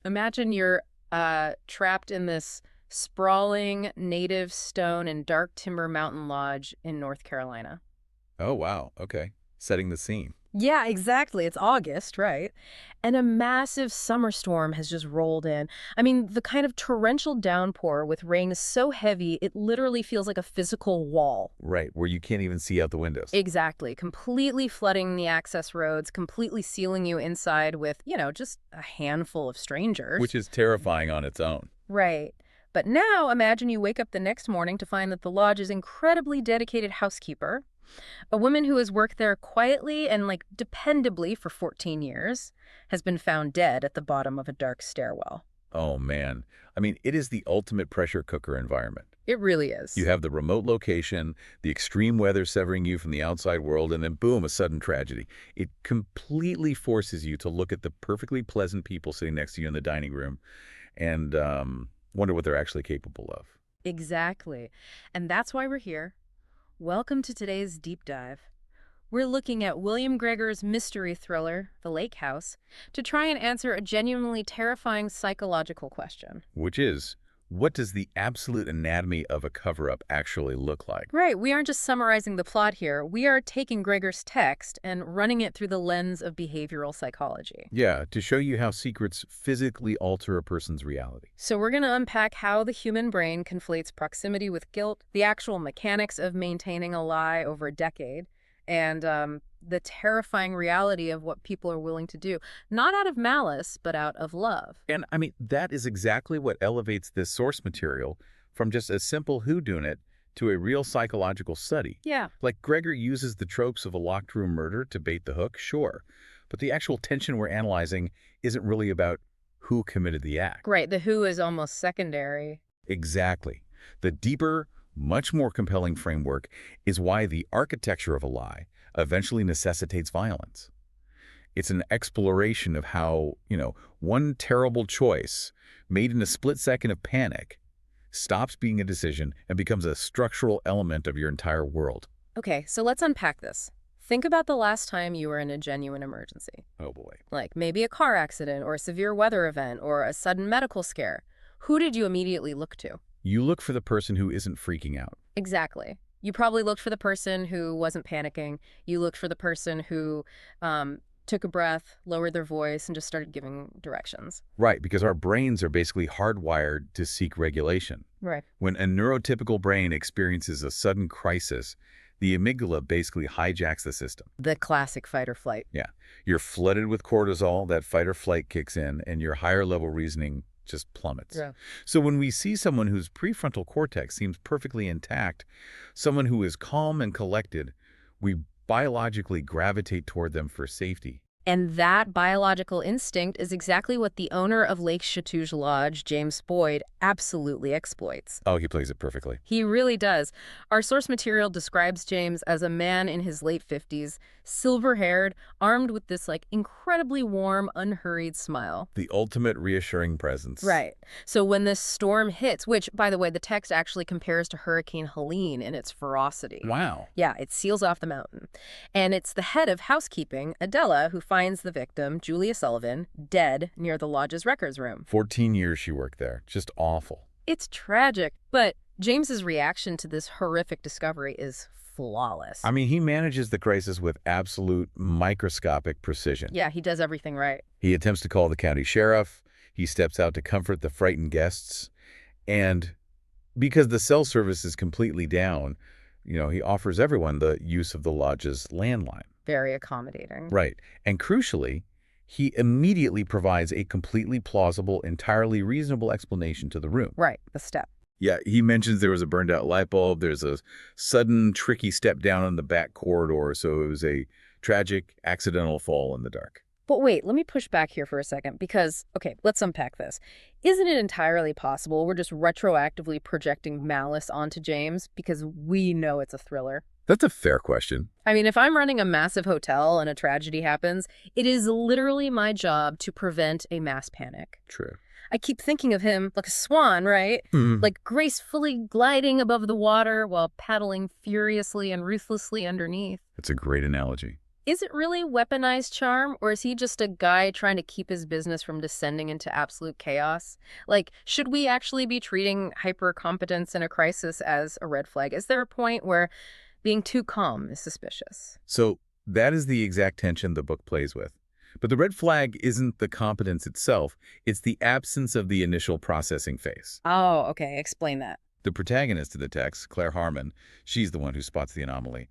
Imagine you're trapped in this sprawling native stone and dark timber mountain lodge in North Carolina. Oh, wow. Okay. Setting the scene. Yeah, exactly. It's August, right? And a massive summer storm has just rolled in. I mean, the kind of torrential downpour with rain so heavy, it literally feels like a physical wall. Right, where you can't even see out the windows. Exactly. Completely flooding the access roads, completely sealing you inside with, just a handful of strangers. Which is terrifying on its own. Right. But now imagine you wake up the next morning to find that the lodge's incredibly dedicated housekeeper, a woman who has worked there quietly and dependably for 14 years, has been found dead at the bottom of a dark stairwell. Oh, man. I mean, it is the ultimate pressure cooker environment. It really is. You have the remote location, the extreme weather severing you from the outside world, and then boom, a sudden tragedy. It completely forces you to look at the perfectly pleasant people sitting next to you in the dining room and wonder what they're actually capable of. Exactly. And that's why we're here. Welcome to today's deep dive. We're looking at William Gregor's mystery thriller, The Lake House, to try and answer a genuinely terrifying psychological question. Which is, what does the absolute anatomy of a cover-up actually look like? Right, we aren't just summarizing the plot here. We are taking Gregor's text and running it through the lens of behavioral psychology. Yeah, to show you how secrets physically alter a person's reality. So we're going to unpack how the human brain conflates proximity with guilt, the actual mechanics of maintaining a lie over a decade, and the terrifying reality of what people are willing to do, not out of malice, but out of love. And I mean, that is exactly what elevates this source material from just a simple whodunit to a real psychological study. Yeah. Like Gregor uses the tropes of a locked room murder to bait the hook, sure. But the actual tension we're analyzing isn't really about who committed the act. Right, the who is almost secondary. Exactly. The deeper, much more compelling framework is why the architecture of a lie eventually necessitates violence. It's an exploration of how, one terrible choice made in a split second of panic stops being a decision and becomes a structural element of your entire world. Okay, so let's unpack this. Think about the last time you were in a genuine emergency. Oh boy. Like maybe a car accident or a severe weather event or a sudden medical scare. Who did you immediately look to? You look for the person who isn't freaking out. Exactly. You probably looked for the person who wasn't panicking. You looked for the person who took a breath, lowered their voice, and just started giving directions. Right, because our brains are basically hardwired to seek regulation. Right. When a neurotypical brain experiences a sudden crisis, the amygdala basically hijacks the system. The classic fight or flight. Yeah. You're flooded with cortisol, that fight or flight kicks in, and your higher level reasoning just plummets. Yeah. So when we see someone whose prefrontal cortex seems perfectly intact, someone who is calm and collected, we biologically gravitate toward them for safety. And that biological instinct is exactly what the owner of Lake Chatuge Lodge, James Boyd, absolutely exploits. Oh, he plays it perfectly. He really does. Our source material describes James as a man in his late 50s, silver-haired, armed with this incredibly warm, unhurried smile. The ultimate reassuring presence. Right. So when this storm hits, which, by the way, the text actually compares to Hurricane Helene in its ferocity. Wow. Yeah, it seals off the mountain. And it's the head of housekeeping, Adela, who finds the victim, Julia Sullivan, dead near the lodge's records room. 14 years she worked there. Just awful. It's tragic, but James's reaction to this horrific discovery is flawless. I mean, he manages the crisis with absolute microscopic precision. Yeah, he does everything right. He attempts to call the county sheriff. He steps out to comfort the frightened guests. And because the cell service is completely down, he offers everyone the use of the lodge's landline. Very accommodating. Right. And crucially, he immediately provides a completely plausible, entirely reasonable explanation to the room. Right, the step. Yeah, he mentions there was a burned out light bulb. There's a sudden, tricky step down in the back corridor. So it was a tragic, accidental fall in the dark. But wait, let me push back here for a second because, okay, let's unpack this. Isn't it entirely possible we're just retroactively projecting malice onto James because we know it's a thriller? That's a fair question. I mean, if I'm running a massive hotel and a tragedy happens, it is literally my job to prevent a mass panic. True. I keep thinking of him like a swan, right? Like gracefully gliding above the water while paddling furiously and ruthlessly underneath. That's a great analogy. Is it really weaponized charm, or is he just a guy trying to keep his business from descending into absolute chaos? Like, should we actually be treating hyper-competence in a crisis as a red flag? Is there a point where being too calm is suspicious? So that is the exact tension the book plays with. But the red flag isn't the competence itself, it's the absence of the initial processing phase. Oh, okay. Explain that. The protagonist of the text, Claire Harmon, she's the one who spots the anomaly.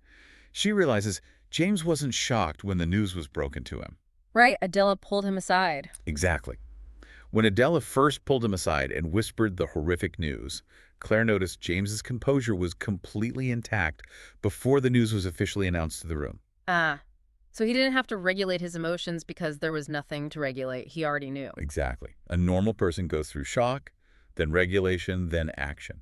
She realizes James wasn't shocked when the news was broken to him. Right, Adela pulled him aside. Exactly. When Adela first pulled him aside and whispered the horrific news, Claire noticed James's composure was completely intact before the news was officially announced to the room. Ah, so he didn't have to regulate his emotions because there was nothing to regulate. He already knew. Exactly. A normal person goes through shock, then regulation, then action.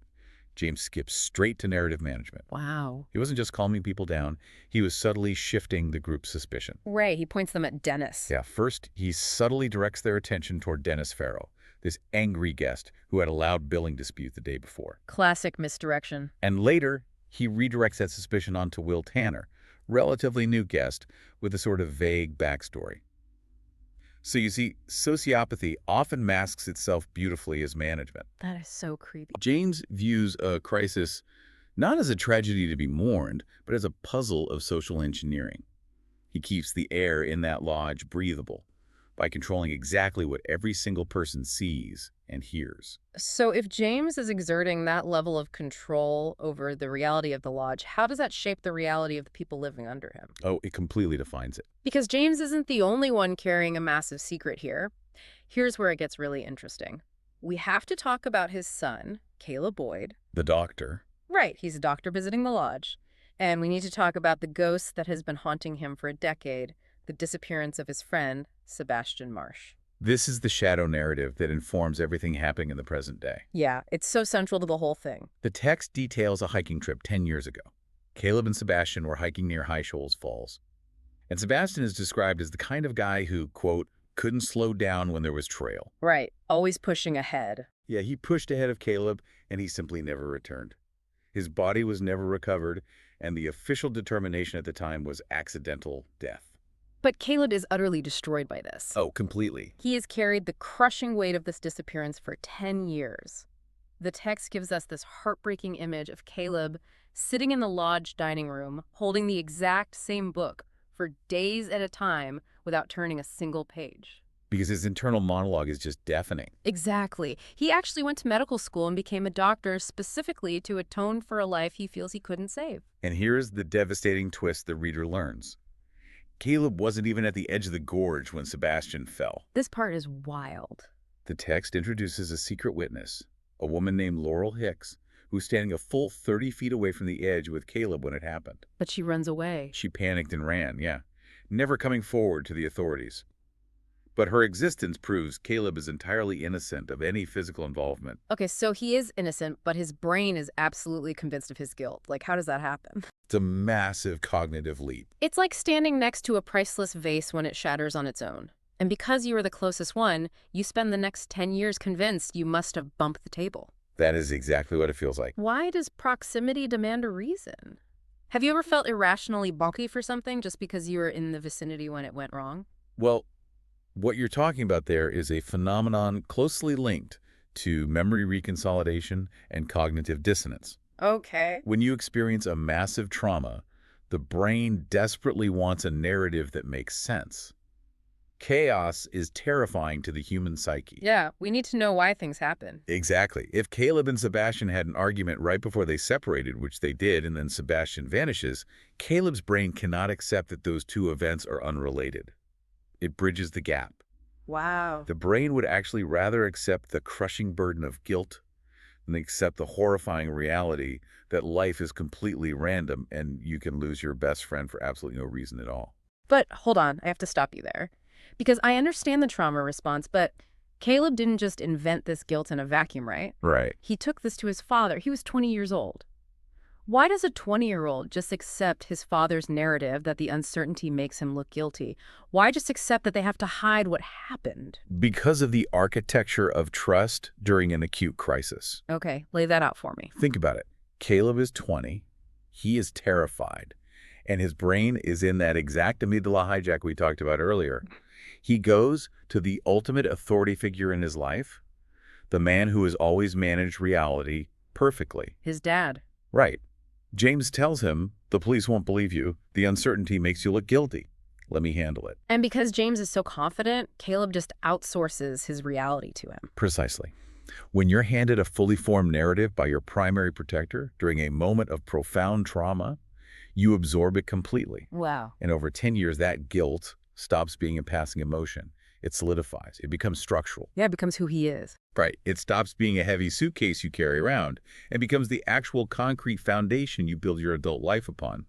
James skips straight to narrative management. Wow. He wasn't just calming people down, he was subtly shifting the group's suspicion. Right, he points them at Dennis. Yeah, first, he subtly directs their attention toward Dennis Farrow, this angry guest who had a loud billing dispute the day before. Classic misdirection. And later, he redirects that suspicion onto Will Tanner, relatively new guest with a sort of vague backstory. So you see, sociopathy often masks itself beautifully as management. That is so creepy. James views a crisis not as a tragedy to be mourned, but as a puzzle of social engineering. He keeps the air in that lodge breathable by controlling exactly what every single person sees and hears. So if James is exerting that level of control over the reality of the lodge, how does that shape the reality of the people living under him? Oh, it completely defines it. Because James isn't the only one carrying a massive secret here. Here's where it gets really interesting. We have to talk about his son, Caleb Boyd. The doctor. Right, he's a doctor visiting the lodge. And we need to talk about the ghost that has been haunting him for a decade, the disappearance of his friend, Sebastian Marsh. This is the shadow narrative that informs everything happening in the present day. Yeah, it's so central to the whole thing. The text details a hiking trip 10 years ago. Caleb and Sebastian were hiking near High Shoals Falls. And Sebastian is described as the kind of guy who, quote, couldn't slow down when there was trail. Right, always pushing ahead. Yeah, he pushed ahead of Caleb, and he simply never returned. His body was never recovered, and the official determination at the time was accidental death. But Caleb is utterly destroyed by this. Oh, completely. He has carried the crushing weight of this disappearance for 10 years. The text gives us this heartbreaking image of Caleb sitting in the lodge dining room, holding the exact same book for days at a time without turning a single page. Because his internal monologue is just deafening. Exactly. He actually went to medical school and became a doctor specifically to atone for a life he feels he couldn't save. And here's the devastating twist the reader learns. Caleb wasn't even at the edge of the gorge when Sebastian fell. This part is wild. The text introduces a secret witness, a woman named Laurel Hicks, who's standing a full 30 feet away from the edge with Caleb when it happened. But she runs away. She panicked and ran, yeah, never coming forward to the authorities. But her existence proves Caleb is entirely innocent of any physical involvement. Okay, so he is innocent, but his brain is absolutely convinced of his guilt. Like, how does that happen? It's a massive cognitive leap. It's like standing next to a priceless vase when it shatters on its own. And because you are the closest one, you spend the next 10 years convinced you must have bumped the table. That is exactly what it feels like. Why does proximity demand a reason? Have you ever felt irrationally bonky for something just because you were in the vicinity when it went wrong? Well, what you're talking about there is a phenomenon closely linked to memory reconsolidation and cognitive dissonance. Okay. When you experience a massive trauma, the brain desperately wants a narrative that makes sense. Chaos is terrifying to the human psyche. Yeah, we need to know why things happen. Exactly. If Caleb and Sebastian had an argument right before they separated, which they did, and then Sebastian vanishes, Caleb's brain cannot accept that those two events are unrelated. It bridges the gap. Wow. The brain would actually rather accept the crushing burden of guilt than accept the horrifying reality that life is completely random and you can lose your best friend for absolutely no reason at all. But hold on, I have to stop you there. Because I understand the trauma response, but Caleb didn't just invent this guilt in a vacuum, right? Right. He took this to his father. He was 20 years old. Why does a 20-year-old just accept his father's narrative that the uncertainty makes him look guilty? Why just accept that they have to hide what happened? Because of the architecture of trust during an acute crisis. Okay, lay that out for me. Think about it. Caleb is 20. He is terrified. And his brain is in that exact amygdala hijack we talked about earlier. He goes to the ultimate authority figure in his life, the man who has always managed reality perfectly. His dad. Right. James tells him, the police won't believe you. The uncertainty makes you look guilty. Let me handle it. And because James is so confident, Caleb just outsources his reality to him. Precisely. When you're handed a fully formed narrative by your primary protector during a moment of profound trauma, you absorb it completely. Wow. And over 10 years, that guilt stops being a passing emotion. It solidifies. It becomes structural. Yeah, it becomes who he is. Right. It stops being a heavy suitcase you carry around and becomes the actual concrete foundation you build your adult life upon.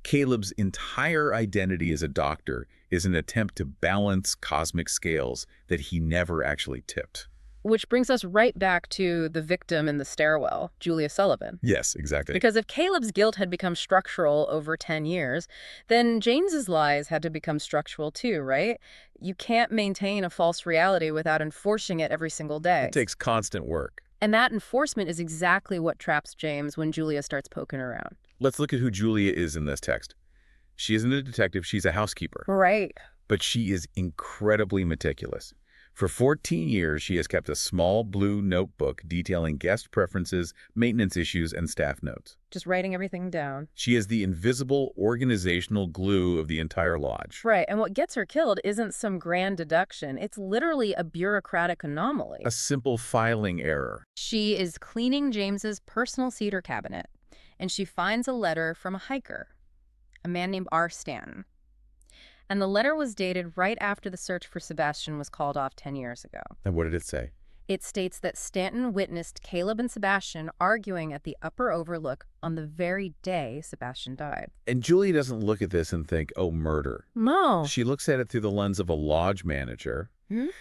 Caleb's entire identity as a doctor is an attempt to balance cosmic scales that he never actually tipped. Which brings us right back to the victim in the stairwell, Julia Sullivan. Yes, exactly. Because if Caleb's guilt had become structural over 10 years, then James's lies had to become structural too, right? You can't maintain a false reality without enforcing it every single day. It takes constant work. And that enforcement is exactly what traps James when Julia starts poking around. Let's look at who Julia is in this text. She isn't a detective, she's a housekeeper. Right. But she is incredibly meticulous. For 14 years, she has kept a small blue notebook detailing guest preferences, maintenance issues, and staff notes. Just writing everything down. She is the invisible organizational glue of the entire lodge. Right, and what gets her killed isn't some grand deduction. It's literally a bureaucratic anomaly. A simple filing error. She is cleaning James's personal cedar cabinet, and she finds a letter from a hiker, a man named R. Stanton. And the letter was dated right after the search for Sebastian was called off 10 years ago. And what did it say? It states that Stanton witnessed Caleb and Sebastian arguing at the upper overlook on the very day Sebastian died. And Julie doesn't look at this and think, oh, murder. No. She looks at it through the lens of a lodge manager.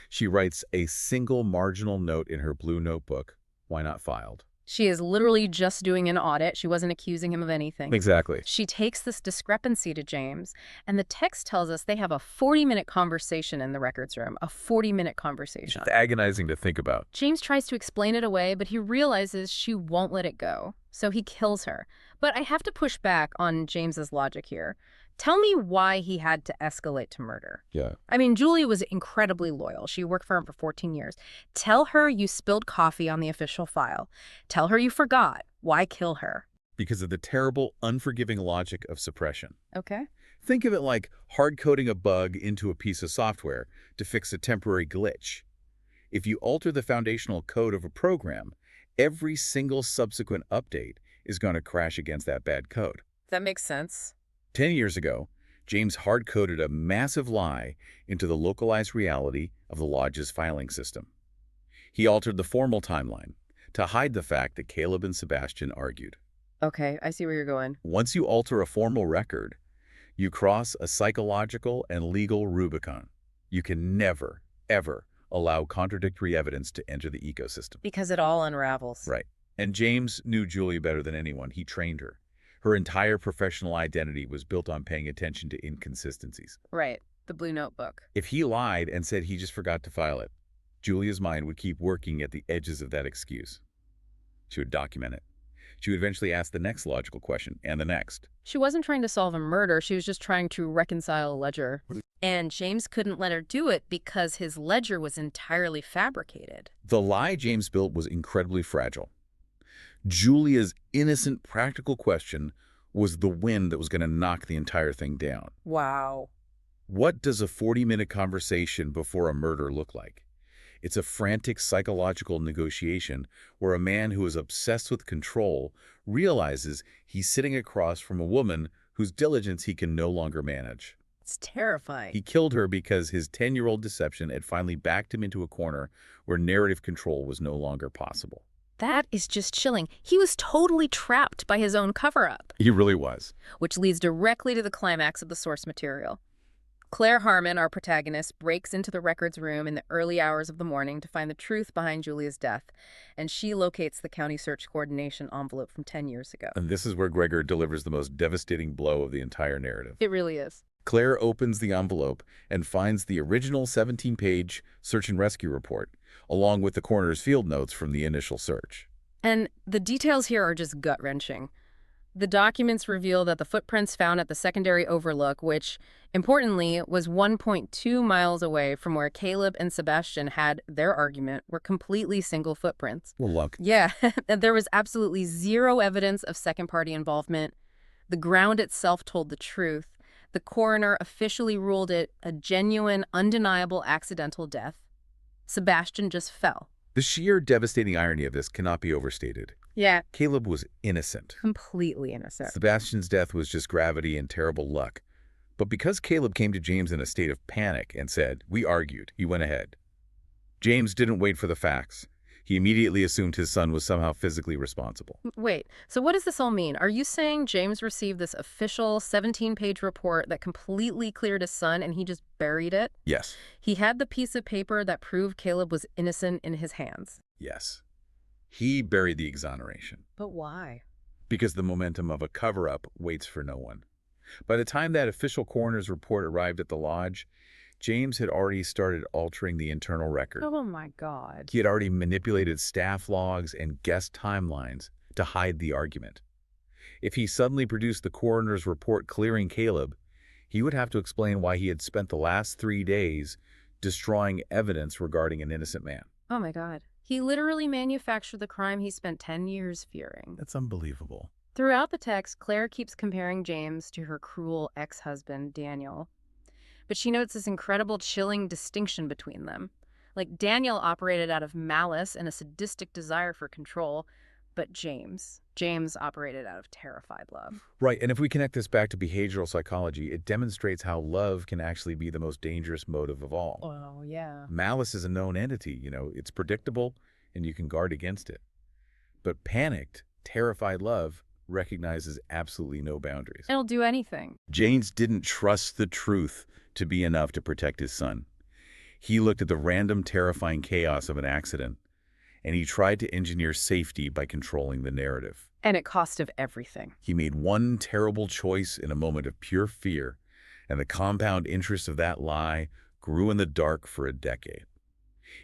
She writes a single marginal note in her blue notebook. Why not filed? She is literally just doing an audit. She wasn't accusing him of anything. Exactly. She takes this discrepancy to James, and the text tells us they have a 40-minute conversation in the records room. A 40-minute conversation. It's agonizing to think about. James tries to explain it away, but he realizes she won't let it go. So he kills her. But I have to push back on James's logic here. Tell me why he had to escalate to murder. Yeah. I mean, Julia was incredibly loyal. She worked for him for 14 years. Tell her you spilled coffee on the official file. Tell her you forgot. Why kill her? Because of the terrible, unforgiving logic of suppression. Okay. Think of it like hard-coding a bug into a piece of software to fix a temporary glitch. If you alter the foundational code of a program, every single subsequent update is going to crash against that bad code. That makes sense. 10 years ago, James hard-coded a massive lie into the localized reality of the lodge's filing system. He altered the formal timeline to hide the fact that Caleb and Sebastian argued. Okay, I see where you're going. Once you alter a formal record, you cross a psychological and legal Rubicon. You can never, ever allow contradictory evidence to enter the ecosystem. Because it all unravels. Right. And James knew Julia better than anyone. He trained her. Her entire professional identity was built on paying attention to inconsistencies. Right. The blue notebook. If he lied and said he just forgot to file it, Julia's mind would keep working at the edges of that excuse. She would document it. She would eventually ask the next logical question, and the next. She wasn't trying to solve a murder. She was just trying to reconcile a ledger. And James couldn't let her do it because his ledger was entirely fabricated. The lie James built was incredibly fragile. Julia's innocent, practical question was the wind that was going to knock the entire thing down. Wow. What does a 40-minute conversation before a murder look like? It's a frantic psychological negotiation where a man who is obsessed with control realizes he's sitting across from a woman whose diligence he can no longer manage. It's terrifying. He killed her because his 10-year-old deception had finally backed him into a corner where narrative control was no longer possible. That is just chilling. He was totally trapped by his own cover-up. He really was. Which leads directly to the climax of the source material. Claire Harmon, our protagonist, breaks into the records room in the early hours of the morning to find the truth behind Julia's death, and she locates the county search coordination envelope from 10 years ago. And this is where Gregor delivers the most devastating blow of the entire narrative. It really is. Claire opens the envelope and finds the original 17-page search and rescue report, along with the coroner's field notes from the initial search. And the details here are just gut-wrenching. The documents reveal that the footprints found at the secondary overlook, which, importantly, was 1.2 miles away from where Caleb and Sebastian had their argument, were completely single footprints. Well, look. Yeah, and there was absolutely zero evidence of second-party involvement. The ground itself told the truth. The coroner officially ruled it a genuine, undeniable accidental death. Sebastian just fell. The sheer devastating irony of this cannot be overstated. Yeah. Caleb was innocent. Completely innocent. Sebastian's death was just gravity and terrible luck. But because Caleb came to James in a state of panic and said, "We argued," he went ahead. James didn't wait for the facts. He immediately assumed his son was somehow physically responsible. Wait, so what does this all mean? Are you saying James received this official 17-page report that completely cleared his son and he just buried it? Yes. He had the piece of paper that proved Caleb was innocent in his hands. Yes. He buried the exoneration. But why? Because the momentum of a cover-up waits for no one. By the time that official coroner's report arrived at the lodge, James had already started altering the internal record. Oh my God. He had already manipulated staff logs and guest timelines to hide the argument. If he suddenly produced the coroner's report clearing Caleb, he would have to explain why he had spent the last 3 days destroying evidence regarding an innocent man. Oh my God. He literally manufactured the crime he spent 10 years fearing. That's unbelievable. Throughout the text, Claire keeps comparing James to her cruel ex-husband, Daniel. But she notes this incredible, chilling distinction between them. Like, Daniel operated out of malice and a sadistic desire for control, but James operated out of terrified love. Right, and if we connect this back to behavioral psychology, it demonstrates how love can actually be the most dangerous motive of all. Oh, yeah. Malice is a known entity, it's predictable and you can guard against it. But panicked, terrified love recognizes absolutely no boundaries. It'll do anything. James didn't trust the truth to be enough to protect his son. He looked at the random, terrifying chaos of an accident, and he tried to engineer safety by controlling the narrative. And it cost him everything. He made one terrible choice in a moment of pure fear, and the compound interest of that lie grew in the dark for a decade.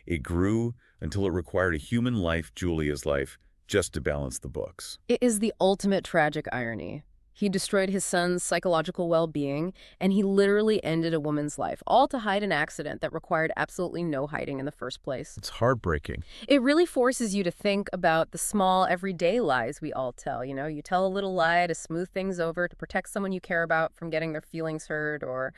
It grew until it required a human life, Julia's life, just to balance the books. It is the ultimate tragic irony. He destroyed his son's psychological well-being, and he literally ended a woman's life, all to hide an accident that required absolutely no hiding in the first place. It's heartbreaking. It really forces you to think about the small, everyday lies we all tell. You tell a little lie to smooth things over, to protect someone you care about from getting their feelings hurt or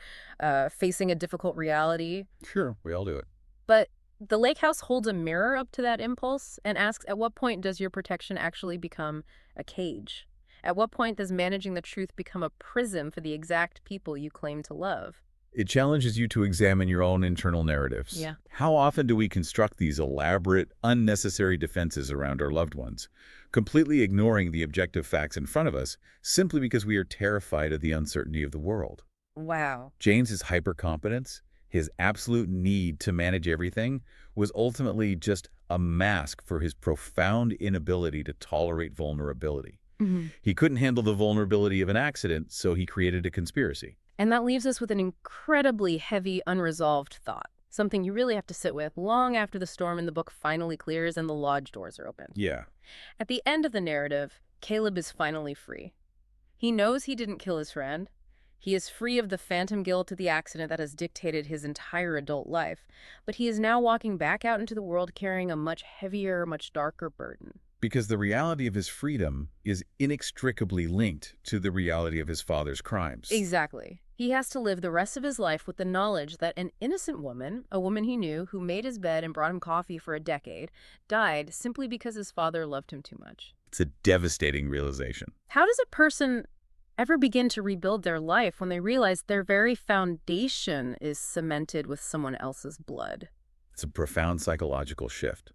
facing a difficult reality. Sure, we all do it. But the lake house holds a mirror up to that impulse and asks, at what point does your protection actually become a cage? At what point does managing the truth become a prison for the exact people you claim to love? It challenges you to examine your own internal narratives. Yeah. How often do we construct these elaborate, unnecessary defenses around our loved ones, completely ignoring the objective facts in front of us simply because we are terrified of the uncertainty of the world? Wow. James's hypercompetence, his absolute need to manage everything, was ultimately just a mask for his profound inability to tolerate vulnerability. Mm-hmm. He couldn't handle the vulnerability of an accident, so he created a conspiracy. And that leaves us with an incredibly heavy, unresolved thought. Something you really have to sit with long after the storm in the book finally clears and the lodge doors are open. Yeah. At the end of the narrative, Caleb is finally free. He knows he didn't kill his friend. He is free of the phantom guilt of the accident that has dictated his entire adult life. But he is now walking back out into the world carrying a much heavier, much darker burden. Because the reality of his freedom is inextricably linked to the reality of his father's crimes. Exactly. He has to live the rest of his life with the knowledge that an innocent woman, a woman he knew who made his bed and brought him coffee for a decade, died simply because his father loved him too much. It's a devastating realization. How does a person ever begin to rebuild their life when they realize their very foundation is cemented with someone else's blood? It's a profound psychological shift.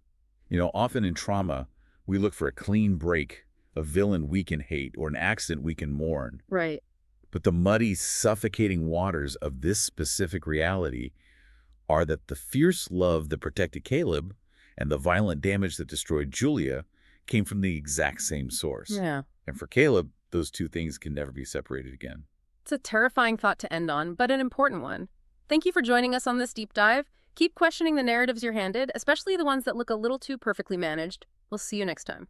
Often in trauma, we look for a clean break, a villain we can hate, or an accident we can mourn. Right. But the muddy, suffocating waters of this specific reality are that the fierce love that protected Caleb and the violent damage that destroyed Julia came from the exact same source. Yeah. And for Caleb, those two things can never be separated again. It's a terrifying thought to end on, but an important one. Thank you for joining us on this deep dive. Keep questioning the narratives you're handed, especially the ones that look a little too perfectly managed. We'll see you next time.